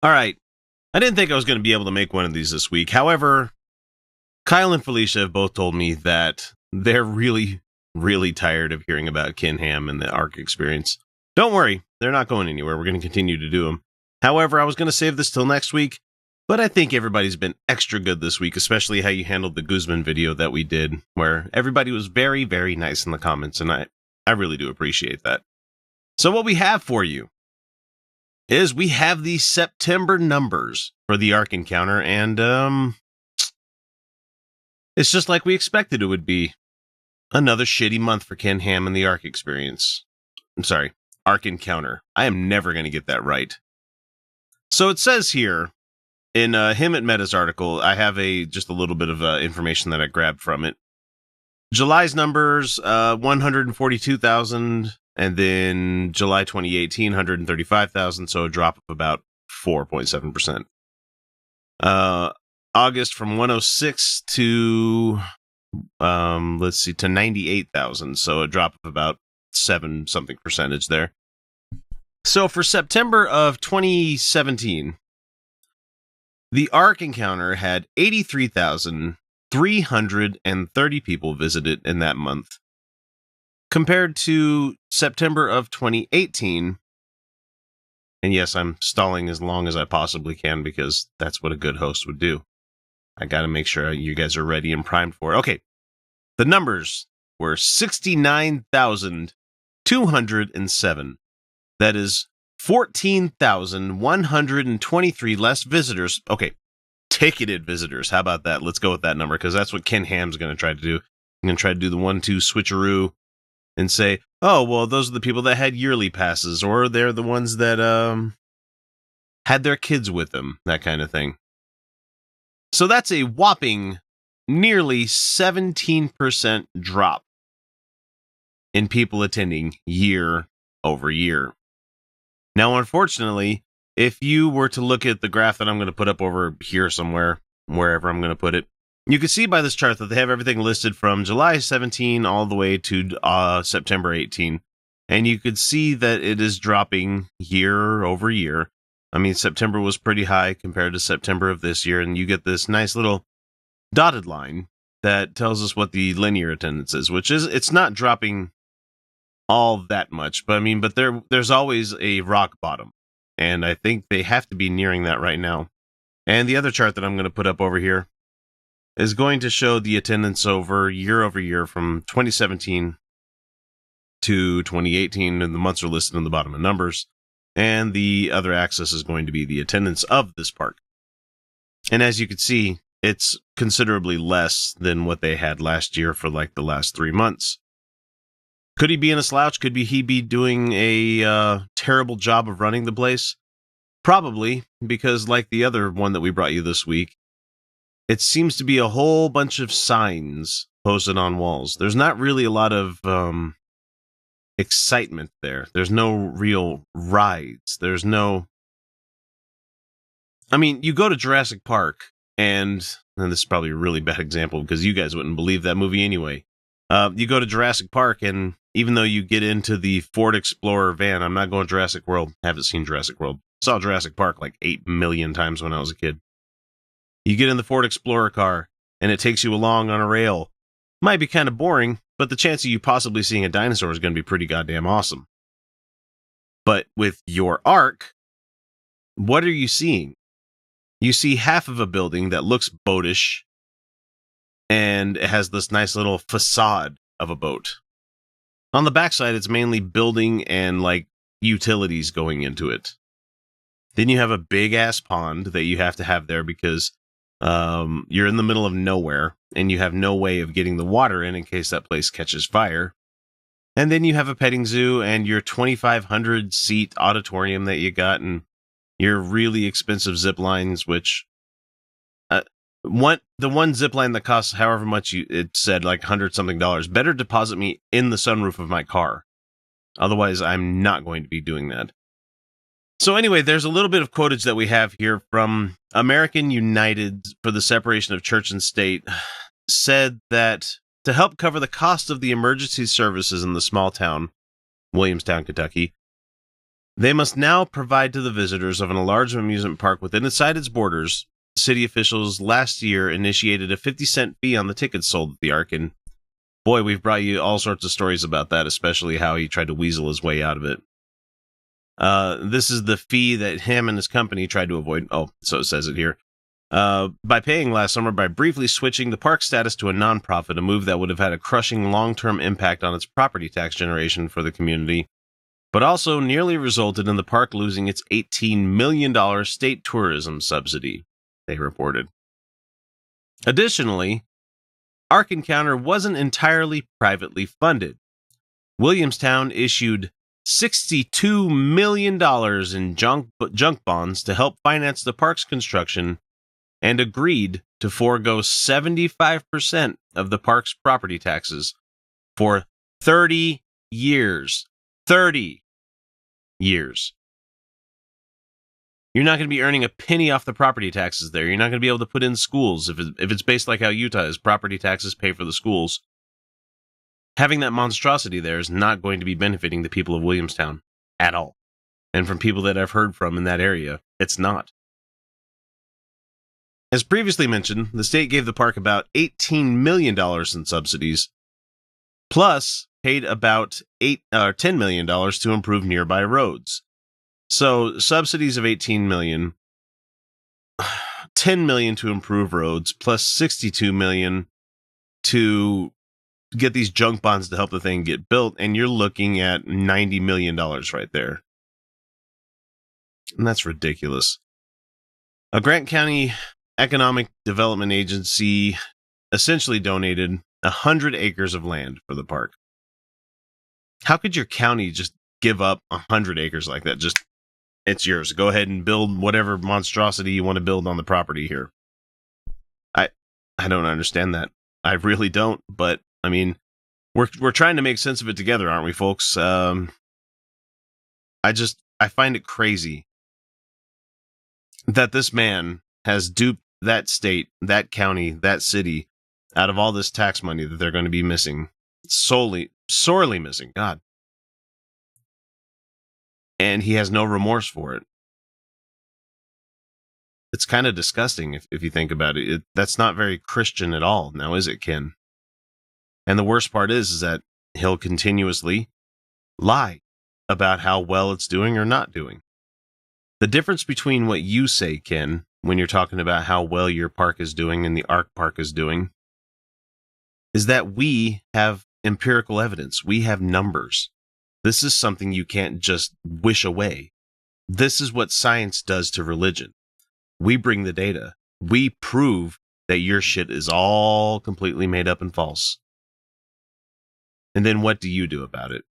All right. I didn't think I was going to be able to make one of these this week. However, Kyle and Felicia have both told me that they're really, really tired of hearing about Ken Ham and the Ark experience. Don't worry, they're not going anywhere. We're going to continue to do them. However, I was going to save this till next week, but I think everybody's been extra good this week, especially how you handled the Guzman video that we did, where everybody was very, very nice in the comments, and I really do appreciate that. So what we have for you is we have the September numbers for the Ark Encounter, and it's just like we expected it would be. Another shitty month for Ken Ham and the Ark experience. I'm sorry, Ark Encounter. I am never going to get that right. So it says here, in Hemant Mehta's article, I have just a little bit of information that I grabbed from it. July's numbers, 142,000, and then July 2018, 135,000, so a drop of about 4.7%. August from 106 to, to 98,000, so a drop of about 7-something percentage there. So for September of 2017, the Ark Encounter had 83,330 people visit it in that month, compared to September of 2018. And yes, I'm stalling as long as I possibly can because that's what a good host would do. I got to make sure you guys are ready and primed for it. Okay, the numbers were 69,207. That is 14,123 less visitors. Okay, ticketed visitors. How about that? Let's go with that number because that's what Ken Ham's going to try to do. I'm going to try to do the 1-2 switcheroo and say, oh, well, those are the people that had yearly passes, or they're the ones that had their kids with them, that kind of thing. So that's a whopping nearly 17% drop in people attending year over year. Now, unfortunately, if you were to look at the graph that I'm going to put up over here somewhere, wherever I'm going to put it, you can see by this chart that they have everything listed from July 17 all the way to September 18. And you could see that it is dropping year over year. I mean, September was pretty high compared to September of this year, and you get this nice little dotted line that tells us what the linear attendance is, which is, it's not dropping all that much, but I mean, but there's always a rock bottom, and I think they have to be nearing that right now. And the other chart that I'm going to put up over here is going to show the attendance over year from 2017 to 2018, and the months are listed on the bottom of numbers. And the other axis is going to be the attendance of this park. And as you can see, it's considerably less than what they had last year for like the last 3 months. Could he be in a slouch? Could he be doing a terrible job of running the place? Probably, because like the other one that we brought you this week, it seems to be a whole bunch of signs posted on walls. There's not really a lot of excitement there. There's no real rides. There's no... I mean, you go to Jurassic Park, and this is probably a really bad example because you guys wouldn't believe that movie anyway. You go to Jurassic Park, and even though you get into the Ford Explorer van, I'm not going to Jurassic World. Haven't seen Jurassic World. Saw Jurassic Park like 8 million times when I was a kid. You get in the Ford Explorer car, and it takes you along on a rail. Might be kind of boring, but the chance of you possibly seeing a dinosaur is going to be pretty goddamn awesome. But with your Ark, what are you seeing? You see half of a building that looks boatish, and it has this nice little facade of a boat. On the backside, it's mainly building and like utilities going into it. Then you have a big ass pond that you have to have there because you're in the middle of nowhere and you have no way of getting the water in case that place catches fire. And then you have a petting zoo and your 2,500 seat auditorium that you got, and your really expensive zip lines, which the one zip line that costs however much it said, like $100-something, better deposit me in the sunroof of my car. Otherwise, I'm not going to be doing that. So anyway, there's a little bit of quotage that we have here from American United for the Separation of Church and State, said that to help cover the cost of the emergency services in the small town, Williamstown, Kentucky, They must now provide to the visitors of an enlarged amusement park within inside its borders. City officials last year initiated a 50-cent fee on the tickets sold at the Ark, and boy, we've brought you all sorts of stories about that, especially how he tried to weasel his way out of it. This is the fee that him and his company tried to avoid. Oh, so it says it here. By paying last summer by briefly switching the park status to a nonprofit, a move that would have had a crushing long-term impact on its property tax generation for the community, but also nearly resulted in the park losing its $18 million state tourism subsidy, they reported. Additionally, Ark Encounter wasn't entirely privately funded. Williamstown issued $62 million in junk bonds to help finance the park's construction and agreed to forego 75% of the park's property taxes for 30 years. 30 years. You're not going to be earning a penny off the property taxes there. You're not going to be able to put in schools if it's based like how Utah is. Property taxes pay for the schools. Having that monstrosity there is not going to be benefiting the people of Williamstown at all. And from people that I've heard from in that area, it's not. As previously mentioned, the state gave the park about $18 million in subsidies, plus paid about $10 million to improve nearby roads. So subsidies of $18 million, $10 million to improve roads, plus $62 million to get these junk bonds to help the thing get built, and you're looking at $90 million right there. And that's ridiculous. A Grant County Economic Development Agency essentially donated 100 acres of land for the park. How could your county just give up 100 acres like that? Just, it's yours. Go ahead and build whatever monstrosity you want to build on the property here. I don't understand that. I really don't, but I mean, we're trying to make sense of it together, aren't we, folks? I find it crazy that this man has duped that state, that county, that city out of all this tax money that they're going to be missing. Sorely missing. God. And he has no remorse for it. It's kind of disgusting if you think about it. That's not very Christian at all, now is it, Ken? And the worst part is that he'll continuously lie about how well it's doing or not doing. The difference between what you say, Ken, when you're talking about how well your park is doing and the Ark Park is doing, is that we have empirical evidence. We have numbers. This is something you can't just wish away. This is what science does to religion. We bring the data. We prove that your shit is all completely made up and false. And then what do you do about it?